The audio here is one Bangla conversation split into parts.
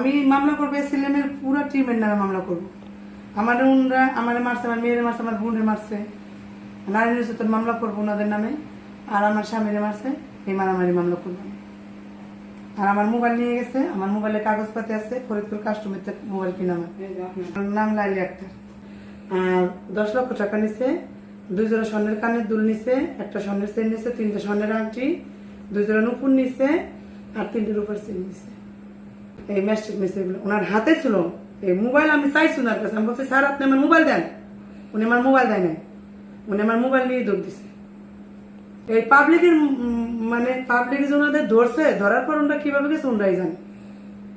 আমি মামলা করবো সিলেমের পুরো টিমের নামে মামলা করবো। আমার উনরা আমার মারছে, আমার মেয়ের মারছে, আমার বোনের মারছে, নারী নির্যাতন মামলা করবো ওনাদের নামে। আর আমার স্বামীরে মারছে, এই মারামারি মামলা করবো। আর আমার মোবাইল নিয়ে গেছে, আমার মোবাইলে কাগজপাতি আছে, ফরিদপুর কাস্টমার থেকে মোবাইল কিনা। আমার নাম লাইলি আক্তার। আর 10 লক্ষ টাকা নিছে, 2 জোড়া স্বর্ণের কানের দুল নিছে, একটা স্বর্ণের চেন নিছে, 3টা স্বর্ণের আংটি, 2 জোড়া নুপুর নিছে, আর 3টে রূপার চেন নিছে। এই ম্যাস্টিক নিছে, এগুলো ওনার হাতে ছিল। এই মোবাইল আমি চাইছি ওনার কাছে, আমি বলছি স্যার আপনি আমার মোবাইল দেন। উনি আমার মোবাইল দেয় নাই, উনি আমার মোবাইল নিয়ে দৌড় দিছে। এই পাবলিকের মানে পাবলিক ওনাদের ধরছে, ধরার পর ওনারা কিভাবে গেছে ওনারাই জানে।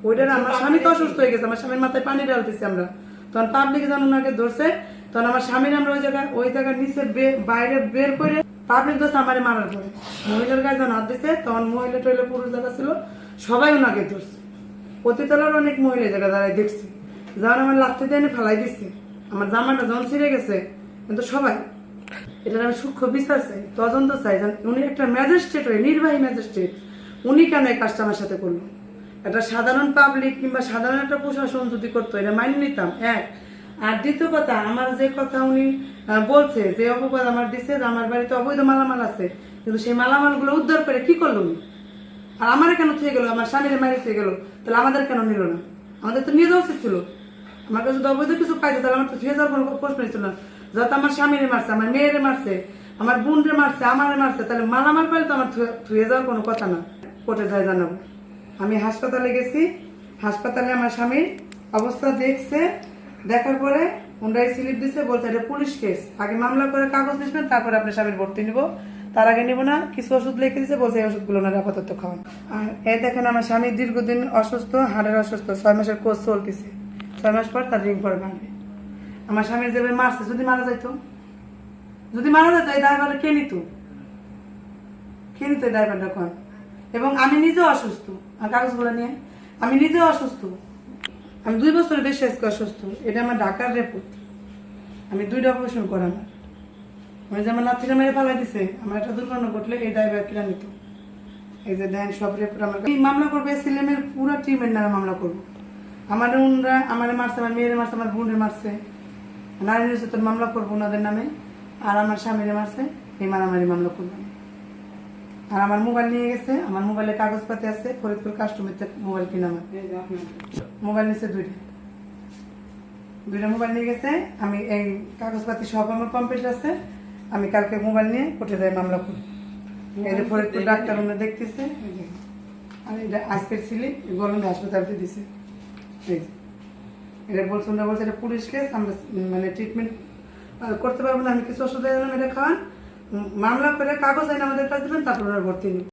ওইটার আমার স্বামী তো অসুস্থ হয়ে গেছে, আমার স্বামীর মাথায় পানি ঢালতেছি আমরা, তখন পাবলিক যখন ওনাকে ধরছে, তখন আমার স্বামীর আমরা ওই জায়গার নিচে বাইরে বের করে পাবলিক ধরছে আমারে মারার পরে। মহিলার গায়ে যখন হাত দিচ্ছে, তখন মহিলা টইলে পুরুষ জায়গা ছিল, সবাই ওনাকে ধরছে। অতিতলার অনেক মহিলা জায়গা দাঁড়ায় দেখছি, যখন আমার লাথি দিয়ে ফেলাই দিচ্ছে, আমার জামাটা যখন ছিঁড়ে গেছে, কিন্তু সবাই এটার আমি সূক্ষ্ম বিচার চাই, তদন্ত চাই। উনি একটা ম্যাজিস্ট্রেট হয়ে, নির্বাহী ম্যাজিস্ট্রেট, উনি কেন এই কাজটা আমার সাথে করলো? একটা সাধারণ পাবলিক কিংবা সাধারণ একটা প্রশাসন যদি করতো, এটা মাইনে নিতাম। এক আর দ্বিতীয় কথা, আমার যে কথা উনি বলছে, যে অপবাদ আমার দিচ্ছে, আমার বাড়িতে অবৈধ মালামাল আছে, কিন্তু সেই মালামালগুলো উদ্ধার করে কি করলো উনি? আর আমার কেন থেকে গেলো? আমার স্বামীর মারি থেকে গেলো, তাহলে আমাদের কেন নিল না? আমাদের তো নিয়ে যাওয়া উচিত ছিল। আমার কাছে যদি অবৈধ কিছু পাইতো, তাহলে আমার তো ফিরে যাওয়ার কোনো প্রশ্ন ছিল না। যত আমার স্বামীরে মারছে, আমার মেয়েরে মারছে, আমার বোনরে মারছে, আমারে মারছে, তাহলে মালামাল পাইলে তো আমার ধুয়ে যাওয়ার কোনো কথা না। কোর্টে যাই জানাবো। আমি হাসপাতালে গেছি, হাসপাতালে আমার স্বামীর অবস্থা দেখছে, দেখার পরে ওনারাই স্লিপ দিচ্ছে, বলছে এটা পুলিশ কেস, আগে মামলা করে কাগজ দিচ্ছেন, তারপরে আপনার স্বামীর ভর্তি নিব, তার আগে নিব না। কিছু ওষুধ লিখে দিচ্ছে, বলছে এই ওষুধগুলো ওনারা আপাতত খাওয়ান। আর এই দেখেন আমার স্বামী দীর্ঘদিন অসুস্থ, হাড়ের অসুস্থ, 6 মাসের কোর্স চলতেছে, 6 মাস পর তার রিং করে বাড়বে। আমার স্বামীর যেভাবে মারছে, যদি মারা যাইতো, এই ড্রাইভারটা কে নিত এই ড্রাইভারটা কন? এবং আমি নিজেও অসুস্থ, আর কাগজগুলো নিয়ে আমি নিজেও অসুস্থ, আমি 2 বছরের বেশি আজকে অসুস্থ। এটা আমার ঢাকার রিপোর্ট, আমি 2টা অপারেশন করাম। আমি যেমন লাঠিটা মেরে ফেলাই দিছে, আমার একটা দুর্ঘটনা ঘটলে এই ড্রাইভার কিনা নিত। এই যে দেন সব রিপোর্ট আমার মামলা করবো, সিলেমের পুরো টিমের নামে মামলা করবো। আমার উনরা আমার মারছে, আমার মেয়ের মারছে, আমার বোনের মারছে, নারী নির্যাতন মামলা করবো ওনাদের নামে। আর আমার স্বামীরে মারছে, এই মারামারি মামলা করবো। আর আমার মোবাইল নিয়ে গেছে, আমার মোবাইলে কাগজপাতি আছে, ফরিদপুর কাস্টমার থেকে মোবাইল কিনা। আমার মোবাইল নিচ্ছে 2টা মোবাইল নিয়ে গেছে। আমি এই কাগজপাতি সব আমার কমপ্লিট আছে, আমি কালকে মোবাইল নিয়ে কোর্টে যাই মামলা করি। এই যে ফরিদপুর ডাক্তার উনি দেখতেছে, আর এটা আজকের স্লিপ গরমে হাসপাতালতে দিছে। এটা বলছে, ওনারা বলছে এটা পুলিশ কেস, আমরা মানে ট্রিটমেন্ট করতে পারবো না। আমি কিছু ওষুধ দিলাম, এটা খাওয়ান, মামলা করে কাগজ আইন আমাদের কাছে দেবেন, তারপর ওনার ভর্তি নিন।